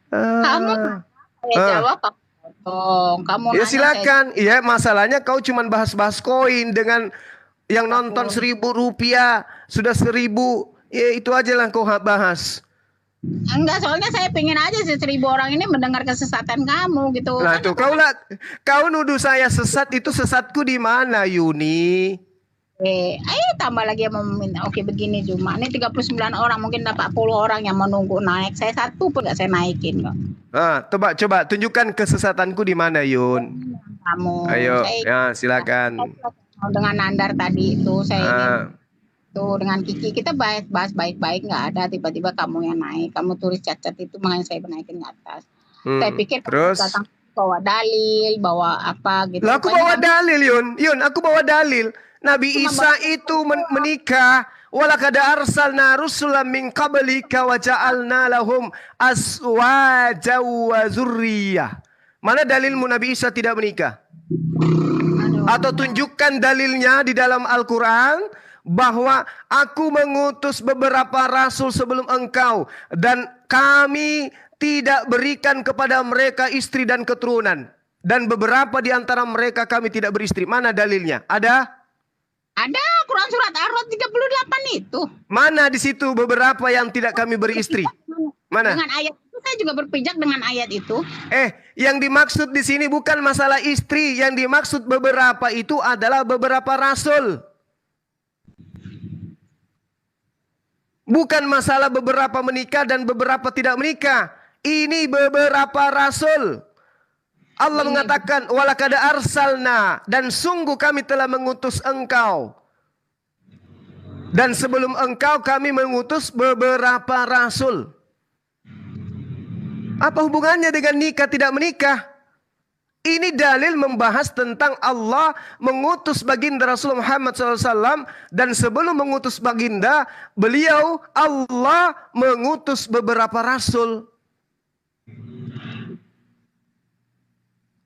Kamu jawab kamu ya silakan. Iya masalahnya kau cuman bahas-bahas koin dengan yang nonton 1.000 rupiah sudah 1.000. Ya itu aja lah kau bahas. Enggak, soalnya saya pengen aja sih 1.000 orang ini mendengar kesesatan kamu gitu. Nah tuh kau nuduh saya sesat, itu sesatku di mana Yuni? Ayo tambah lagi yang mau meminta. Oke begini cuma ini 39 orang, mungkin 40 orang yang menunggu naik. Saya satu pun nggak saya naikin kok. Coba tunjukkan kesesatanku di mana Yun. Kamu. Ayo, ya silakan. Dengan Nandar tadi itu saya ingin tuh dengan Kiki kita bahas baik-baik, nggak ada tiba-tiba kamu yang naik. Kamu tulis cacat itu makanya saya naikin ke atas. Saya pikir terus datang bawa dalil, bawa apa gitu. Lah aku bawa dalil Yun, aku bawa dalil. Nabi Isa itu menikah. Walaqad arsalna rusulan min qablika wa ja'alna lahum azwaja wa dzurriyyah. Mana dalilmu Nabi Isa tidak menikah? Atau tunjukkan dalilnya di dalam Al-Quran bahwa aku mengutus beberapa rasul sebelum engkau dan kami tidak berikan kepada mereka istri dan keturunan, dan beberapa di antara mereka kami tidak beristri. Mana dalilnya? Ada? Ada Quran surat Ar-Rod 38 itu. Mana di situ beberapa yang tidak kami beri istri? Mana? Dengan ayat itu saya juga berpijak dengan ayat itu. Yang dimaksud di sini bukan masalah istri, yang dimaksud beberapa itu adalah beberapa rasul. Bukan masalah beberapa menikah dan beberapa tidak menikah. Ini beberapa rasul. Allah mengatakan walaqad arsalna, dan sungguh kami telah mengutus engkau. Dan sebelum engkau kami mengutus beberapa rasul. Apa hubungannya dengan nikah tidak menikah? Ini dalil membahas tentang Allah mengutus baginda Rasulullah Muhammad SAW. Dan sebelum mengutus baginda, beliau Allah mengutus beberapa rasul.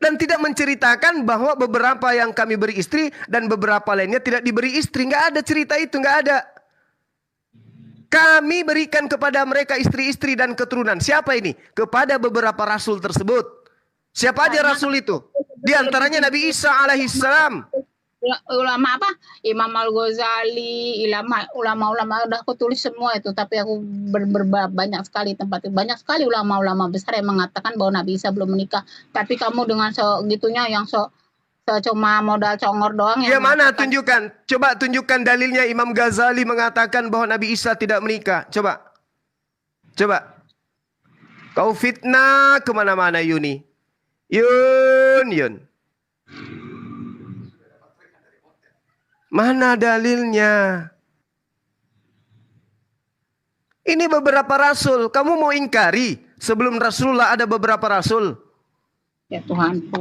Dan tidak menceritakan bahwa beberapa yang kami beri istri dan beberapa lainnya tidak diberi istri. Nggak ada cerita itu, nggak ada. Kami berikan kepada mereka istri-istri dan keturunan. Siapa ini? Kepada beberapa rasul tersebut. Siapa aja rasul itu? Di antaranya Nabi Isa alaihissalam. Ulama apa? Imam Al-Ghazali, ulama-ulama udah aku tulis semua itu, tapi aku banyak sekali tempat, banyak sekali ulama-ulama besar yang mengatakan bahwa Nabi Isa belum menikah. Tapi kamu dengan gitunya yang cuma modal congor doang. Ya mana tunjukkan? Coba tunjukkan dalilnya Imam Ghazali mengatakan bahwa Nabi Isa tidak menikah. Coba. Kau fitnah kemana-mana Yuni. Yun. Mana dalilnya? Ini beberapa rasul. Kamu mau ingkari sebelum Rasulullah ada beberapa rasul? Ya Tuhanku.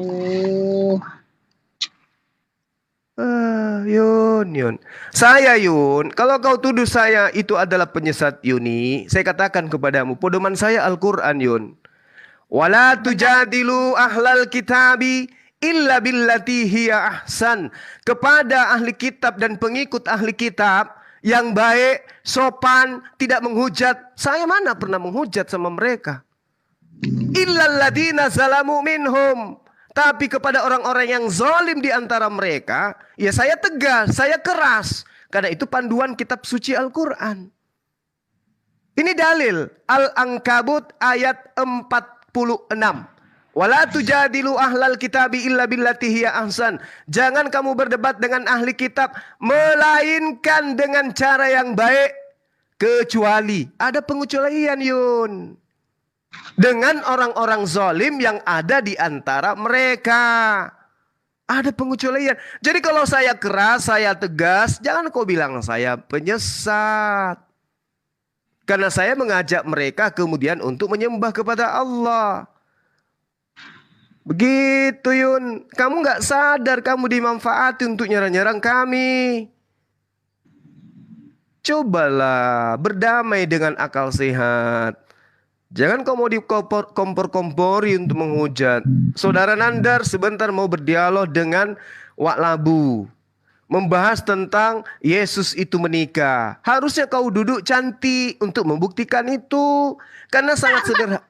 Yun. Saya Yun, kalau kau tuduh saya itu adalah penyesat Yuni, saya katakan kepadamu, pedoman saya Al-Quran Yun. Wala tujadilu ahlal kitabi illa billati hiya ahsan. Kepada ahli kitab dan pengikut ahli kitab yang baik, sopan, tidak menghujat. Saya mana pernah menghujat sama mereka. Illal ladina zalamu minhum. Tapi kepada orang-orang yang zalim di antara mereka, ya saya tegas, saya keras. Karena itu panduan kitab suci Al-Quran. Ini dalil Al-Ankabut ayat 46. Wala tujadilu ahlal kitabi illa billati hiya ahsan. Jangan kamu berdebat dengan ahli kitab melainkan dengan cara yang baik, kecuali ada pengecualian Yun. Dengan orang-orang zalim yang ada di antara mereka. Ada pengecualian. Jadi kalau saya keras, saya tegas, jangan kau bilang saya penyesat. Karena saya mengajak mereka kemudian untuk menyembah kepada Allah. Begitu Yun. Kamu gak sadar kamu dimanfaati untuk nyerang-nyerang kami. Cobalah berdamai dengan akal sehat. Jangan kau mau dikompor-kompori untuk menghujat. Saudara Nandar sebentar mau berdialog dengan Wak Labu. Membahas tentang Yesus itu menikah. Harusnya kau duduk cantik untuk membuktikan itu. Karena sangat sederhana.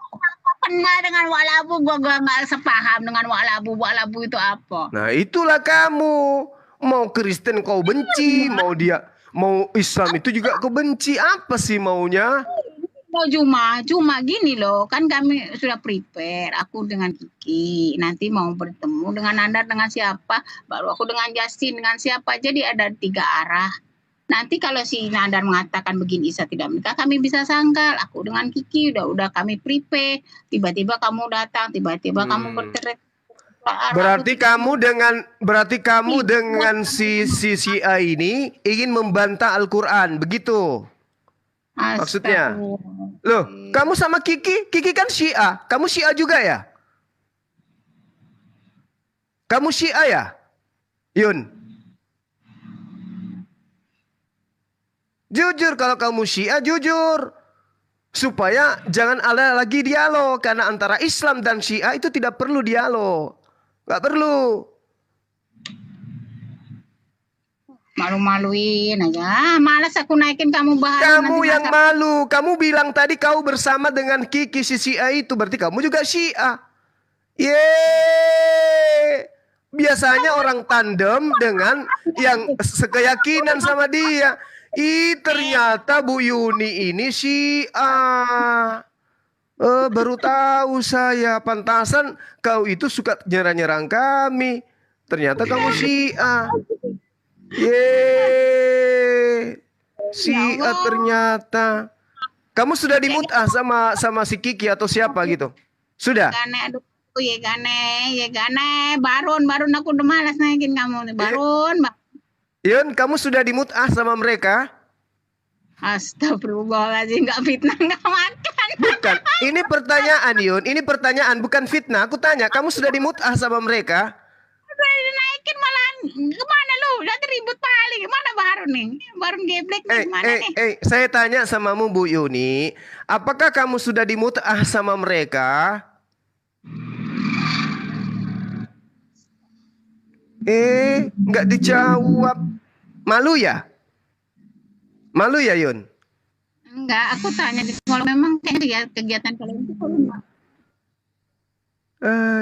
Pernah dengan Wak Labu, gua gak sepaham dengan Wak Labu. Wak Labu itu apa? Nah itulah kamu. Mau Kristen kau benci, mau Islam itu juga kau benci. Apa sih maunya? Oh, cuma gini loh, kan kami sudah prepare, aku dengan Kiki, nanti mau bertemu dengan Nandar dengan siapa, baru aku dengan Justin dengan siapa, jadi ada 3 arah. Nanti kalau si Nandar mengatakan begini Isa tidak menikah, kami bisa sangkal, aku dengan Kiki udah kami prepare, tiba-tiba kamu datang, tiba-tiba kamu berteriak. Berarti kamu dengan si A ini ingin membantah Al-Quran, begitu? Maksudnya, loh, kamu sama Kiki kan Syiah, kamu Syiah juga ya? Kamu Syiah ya, Yun? Jujur kalau kamu Syiah, jujur. Supaya jangan ada lagi dialog, karena antara Islam dan Syiah itu tidak perlu dialog, gak perlu. Malu-maluin aja. Malas aku naikin kamu bahas. Kamu yang malu. Kamu bilang tadi kau bersama dengan Kiki si Syiah itu. Berarti kamu juga Syiah. Yeay. Biasanya orang tandem dengan yang sekeyakinan sama dia. Ternyata Bu Yuni ini Syiah. Baru tahu saya. Pantasan kau itu suka nyerang-nyerang kami. Ternyata kamu Syiah. Yeay, Syiah ternyata. Kamu sudah dimut'ah sama si Kiki atau siapa gitu? Sudah? Gane, aduh, ya gane. Barun aku udah malas naikin kamu nih. Barun. Yun, kamu sudah dimut'ah sama mereka? Astagfirullahaladzim, nggak fitnah, nggak makan. Bukan. Ini pertanyaan Yun. Ini pertanyaan bukan fitnah. Aku tanya, kamu sudah dimut'ah sama mereka? Udah dinaikin malahan. Kemana lu? Udah ribut paling. Mana Baru nih? Baru geblek nih. Mana nih? Saya tanya samamu Bu Yuni, apakah kamu sudah dimut'ah sama mereka? Nggak dijawab. Malu ya? Malu ya Yun? Enggak, aku tanya kalau memang kayak kegiatan kalian itu kalau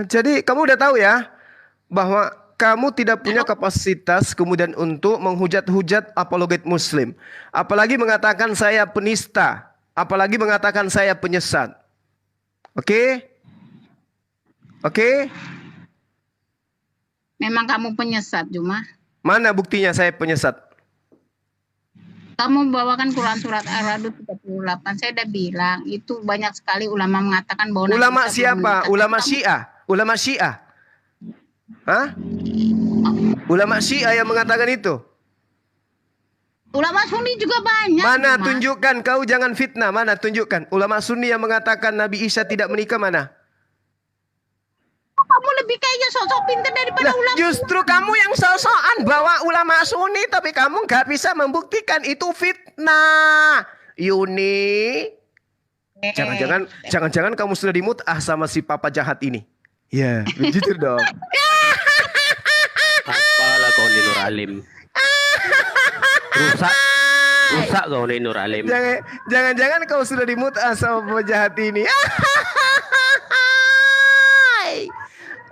Jadi kamu udah tahu ya bahwa kamu tidak punya kapasitas kemudian untuk menghujat-hujat apologet Muslim, apalagi mengatakan saya penista, apalagi mengatakan saya penyesat. Oke? Oke? memang kamu penyesat, Juma. Mana buktinya saya penyesat? Kamu bawakan Quran surat Ar-Ra'd 38. Saya udah bilang itu banyak sekali ulama mengatakan bahwa Ulama siapa? Ulama Syiah. Ulama Syiah. Hah? Ulama Syiah yang mengatakan itu. Ulama Sunni juga banyak. Mana Juma. tunjukkan, kau jangan fitnah. Mana tunjukkan. Ulama Sunni yang mengatakan Nabi Isa tidak menikah mana? Kamu lebih kayaknya sosok pintar daripada ulama. Justru kamu yang sosokan bawa ulama Sunni, tapi kamu nggak bisa membuktikan itu fitnah. Yuni, jangan-jangan kamu sudah dimut'ah sama si papa jahat ini. Ya, begitu dong. Apalah kau ni Nur Alim. Rusak kau ni Nur Alim. Jangan-jangan kau sudah dimut'ah sama papa jahat ini.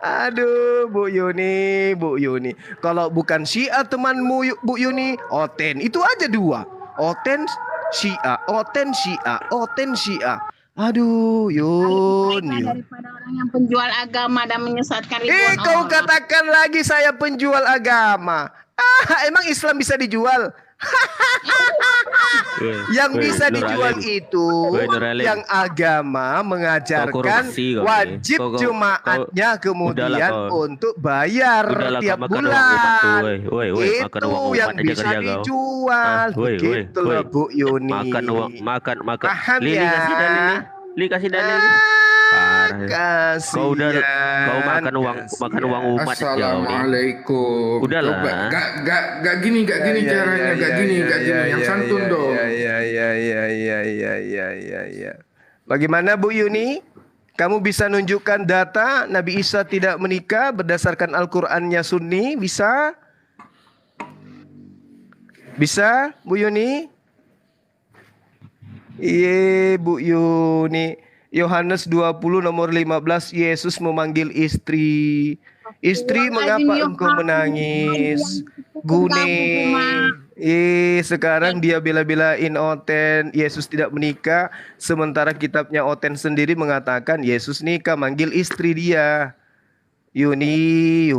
Aduh, Bu Yuni. Kalau bukan Syiah temanmu Bu Yuni, Oten. Itu aja dua. Oten Syiah. Aduh, Yuni. Daripada orang yang penjual agama dan menyesatkan ribuan Kau orang. katakan lagi saya penjual agama. Emang Islam bisa dijual? Yang bisa dijual itu yang agama mengajarkan wajib Jumatnya kemudian untuk bayar tiap bulan. Itu yang bisa dijual. Begitulah Bu Yuni. Makan. Paham Li ya? kasih dalil ni. Li kasih dalil ni. Kau makan uang umat jauh ni. Assalamualaikum. Udahlah. Gak gini caranya, gak gini. Yang santun dong. Ya. Bagaimana Bu Yuni? Kamu bisa nunjukkan data Nabi Isa tidak menikah berdasarkan Al-Qur'annya Sunni? Bisa? Bisa, Bu Yuni? Iya, Bu Yuni. Yohanes 20 nomor 15, Yesus memanggil istri. Istri, mengapa engkau menangis? Gune. Sekarang dia bela-belain Oten. Yesus tidak menikah. Sementara kitabnya Oten sendiri mengatakan Yesus nikah, manggil istri dia. Yuni.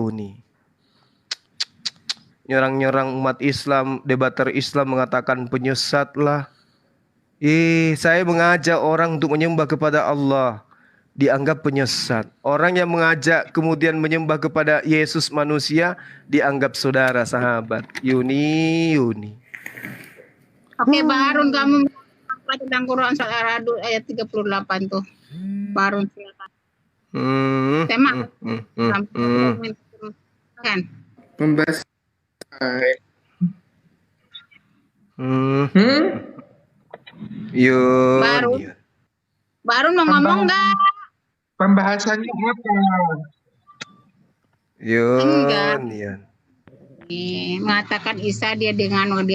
Nyerang-nyerang umat Islam, debater Islam mengatakan penyesat lah. Saya mengajak orang untuk menyembah kepada Allah, dianggap penyesat. Orang yang mengajak kemudian menyembah kepada Yesus manusia, dianggap saudara sahabat. Yuni. Oke, Barun, kamu baca tentang Quran surat Ar-Ra'd ayat 38 tuh. Barun silakan. Tema. Kan. Pembahasan. Yun. Barun mau ngomong nggak? Pembahasannya apa? Yun. Mengatakan Isa dia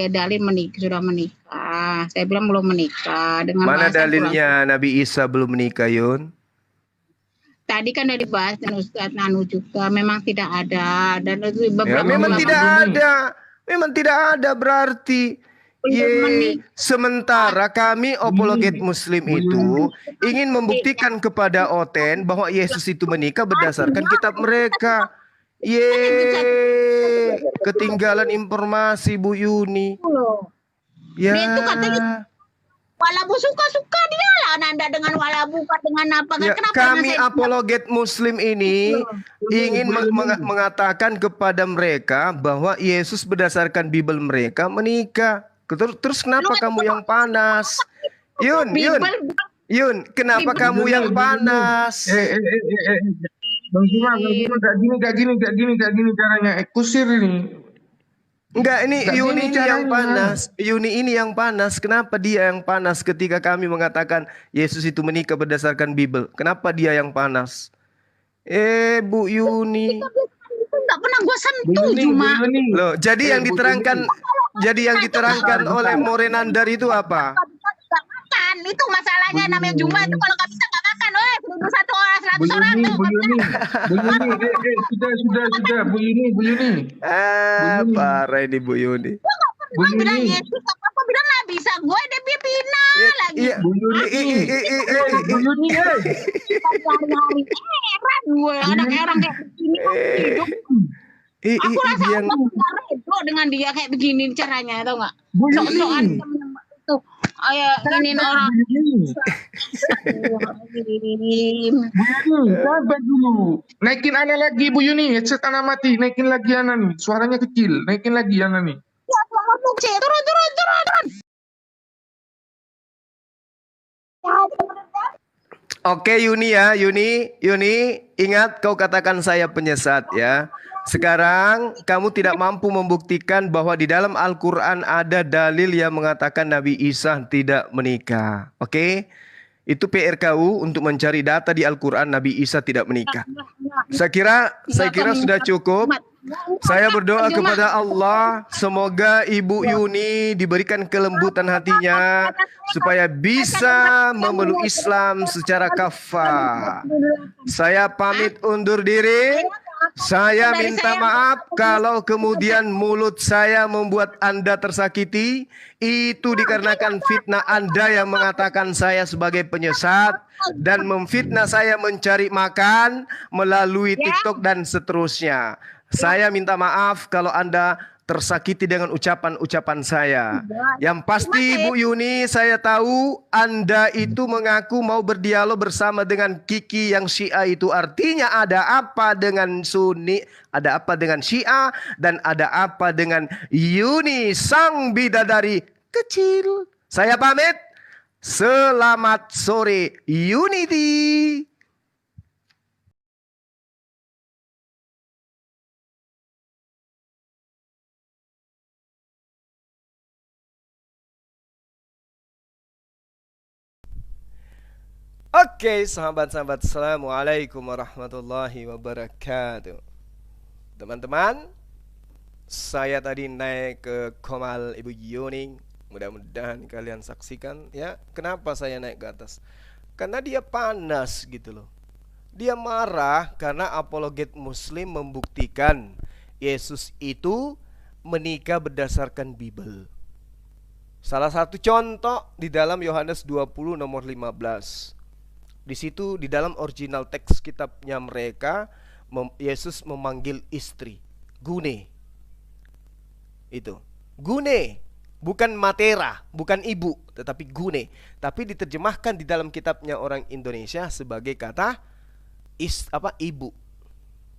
dalil sudah menikah. Saya bilang belum menikah. Dengan Mana bahasa dalilnya Nabi Isa belum menikah, Yun? Tadi kan udah dibahas dan Ustadz Nanu juga memang tidak ada dan itu beberapa memang tidak ada berarti. Sementara kami apologet Muslim itu ingin membuktikan kepada Oten bahwa Yesus itu menikah berdasarkan kitab mereka. Ketinggalan informasi Bu Yuni. Dia itu katanya walabu suka dia lah nanda dengan walabu dengan apa kan kenapa kami apologet Muslim ini ingin mengatakan kepada mereka bahwa Yesus berdasarkan Bible mereka menikah. Terus kenapa kamu yang panas? Yun, kenapa kamu yang panas? Bang Zuma, gak gini caranya. Kusir ini. Enggak, ini Gak Yuni gini ini yang caranya. panas. Yuni ini yang panas. Kenapa dia yang panas ketika kami mengatakan Yesus itu menikah berdasarkan Bible? Kenapa dia yang panas? Bu Yuni. Itu nggak pernah gue sentuh cuma. Loh, jadi yang diterangkan oleh Morenandar itu apa? Nggak makan, itu masalahnya namanya Juma itu kalau nggak bisa nggak makan, 1 orang 100 orang tuh. Sudah, Bu Yuni. Parah ini Bu Yuni. Gue bilang Yesus apa bilang nggak bisa, gue dia bina lagi. Iya. Bu Yuni, Hari-hari heran gue anak orang kayak begini kok hidup. Aku rasa yang aku nggak redo dengan dia kayak begini caranya, tau nggak? Bu Yuni. Sok-sokan itu, ayo giniin orang. Sabar dulu. Naikin anak lagi Bu Yuni, headset anak mati. Naikin lagi anak nih. Suaranya kecil. Naikin lagi anak nih. Turun. Oke Yuni ya, Yuni, ingat kau katakan saya penyesat ya. Sekarang kamu tidak mampu membuktikan bahwa di dalam Al-Quran ada dalil yang mengatakan Nabi Isa tidak menikah. Oke? Itu PRKU untuk mencari data di Al-Quran Nabi Isa tidak menikah. Saya kira sudah cukup. Saya berdoa kepada Allah, semoga Ibu Yuni diberikan kelembutan hatinya supaya bisa memeluk Islam secara kafah. Saya pamit undur diri. Saya minta maaf kalau kemudian mulut saya membuat Anda tersakiti. Itu dikarenakan fitnah Anda yang mengatakan saya sebagai penyesat dan memfitnah saya mencari makan melalui TikTok dan seterusnya. Saya minta maaf kalau Anda tersakiti dengan ucapan-ucapan saya. Yang pasti Bu Yuni, saya tahu Anda itu mengaku mau berdialog bersama dengan Kiki yang Syiah itu. Artinya ada apa dengan Sunni, ada apa dengan Syiah, dan ada apa dengan Yuni sang bidadari kecil. Saya pamit. Selamat sore Unity. Oke, sahabat-sahabat, assalamualaikum warahmatullahi wabarakatuh. Teman-teman, saya tadi naik ke Komal Ibu Yuni. Mudah-mudahan kalian saksikan ya. Kenapa saya naik ke atas? Karena dia panas gitu loh. Dia marah karena apologet Muslim membuktikan Yesus itu menikah berdasarkan Bible. Salah satu contoh di dalam Yohanes 20 nomor 15. Di situ di dalam original teks kitabnya mereka Yesus memanggil istri Gune. Itu Gune, bukan Matera, bukan ibu, tetapi Gune. Tapi diterjemahkan di dalam kitabnya orang Indonesia sebagai kata ibu.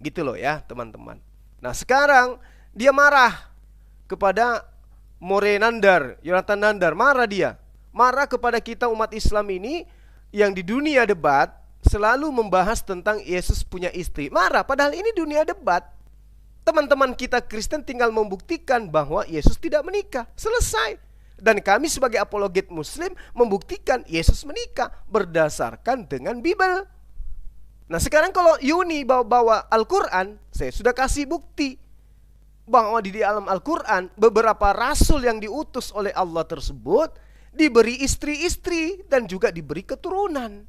Gitu loh ya teman-teman. Nah sekarang dia marah kepada Morenandar, Yonatan Nandar, marah dia. Marah kepada kita umat Islam ini yang di dunia debat selalu membahas tentang Yesus punya istri. Marah, padahal ini dunia debat. Teman-teman kita Kristen tinggal membuktikan bahwa Yesus tidak menikah. Selesai. Dan kami sebagai apologet Muslim membuktikan Yesus menikah berdasarkan dengan Bible. Nah sekarang kalau Yuni bawa Al-Quran, saya sudah kasih bukti bahwa di dalam Al-Quran beberapa rasul yang diutus oleh Allah tersebut diberi istri-istri dan juga diberi keturunan.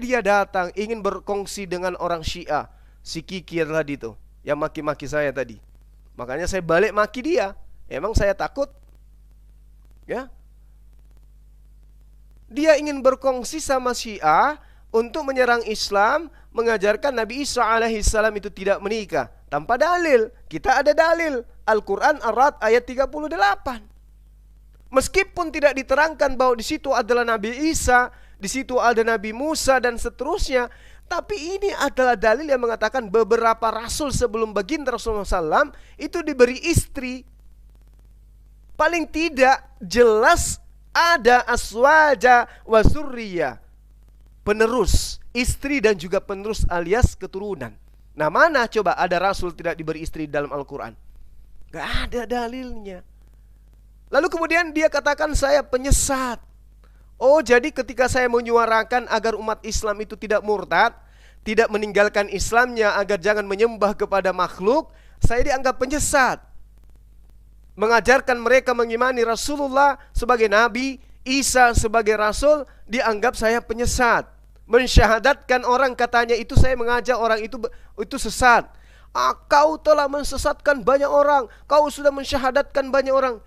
Dia datang ingin berkongsi dengan orang Syiah, si Kiki tadi tuh yang maki-maki saya tadi. Makanya saya balik maki dia. Emang saya takut? Ya. Dia ingin berkongsi sama Syiah untuk menyerang Islam, mengajarkan Nabi Isa alaihissalam itu tidak menikah tanpa dalil. Kita ada dalil, Al-Quran Ar-Ra'd ayat 38. Meskipun tidak diterangkan bahwa di situ adalah Nabi Isa, di situ ada Nabi Musa dan seterusnya, tapi ini adalah dalil yang mengatakan beberapa rasul sebelum baginda Rasulullah SAW itu diberi istri. paling tidak jelas ada aswaja wa zurriya, penerus, istri dan juga penerus alias keturunan. Nah, mana coba ada rasul tidak diberi istri dalam Al-Quran? Gak ada dalilnya. Lalu kemudian dia katakan saya penyesat. Oh, jadi ketika saya menyuarakan agar umat Islam itu tidak murtad, tidak meninggalkan Islamnya, agar jangan menyembah kepada makhluk, saya dianggap penyesat. Mengajarkan mereka mengimani Rasulullah sebagai Nabi, Isa sebagai Rasul, dianggap saya penyesat. Mensyahadatkan orang, katanya itu saya mengajak orang itu sesat. Kau telah mensesatkan banyak orang, kau sudah mensyahadatkan banyak orang.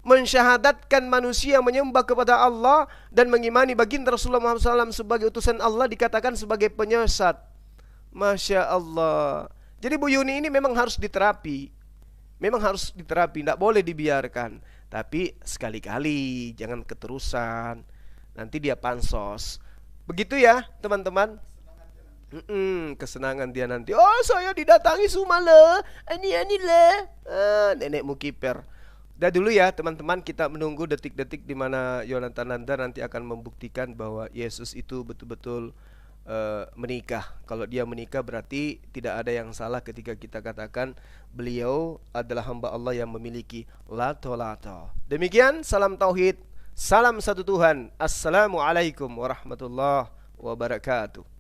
Mensyahadatkan manusia menyembah kepada Allah dan mengimani baginda Rasulullah Muhammad SAW sebagai utusan Allah dikatakan sebagai penyesat. Masya Allah. Jadi Bu Yuni ini memang harus diterapi. Memang harus diterapi, tidak boleh dibiarkan. Tapi sekali-kali, jangan keterusan. Nanti dia pansos. Begitu ya teman-teman. Kesenangan dia nanti. Oh, saya didatangi Sumala, ani le. Nenek Mukiper. Dah dulu ya teman-teman, kita menunggu detik-detik di mana Yonatan Nanda nanti akan membuktikan bahwa Yesus itu betul-betul menikah. Kalau dia menikah berarti tidak ada yang salah ketika kita katakan beliau adalah hamba Allah yang memiliki lato-lato. Demikian, salam tauhid, salam satu Tuhan. Assalamualaikum warahmatullahi wabarakatuh.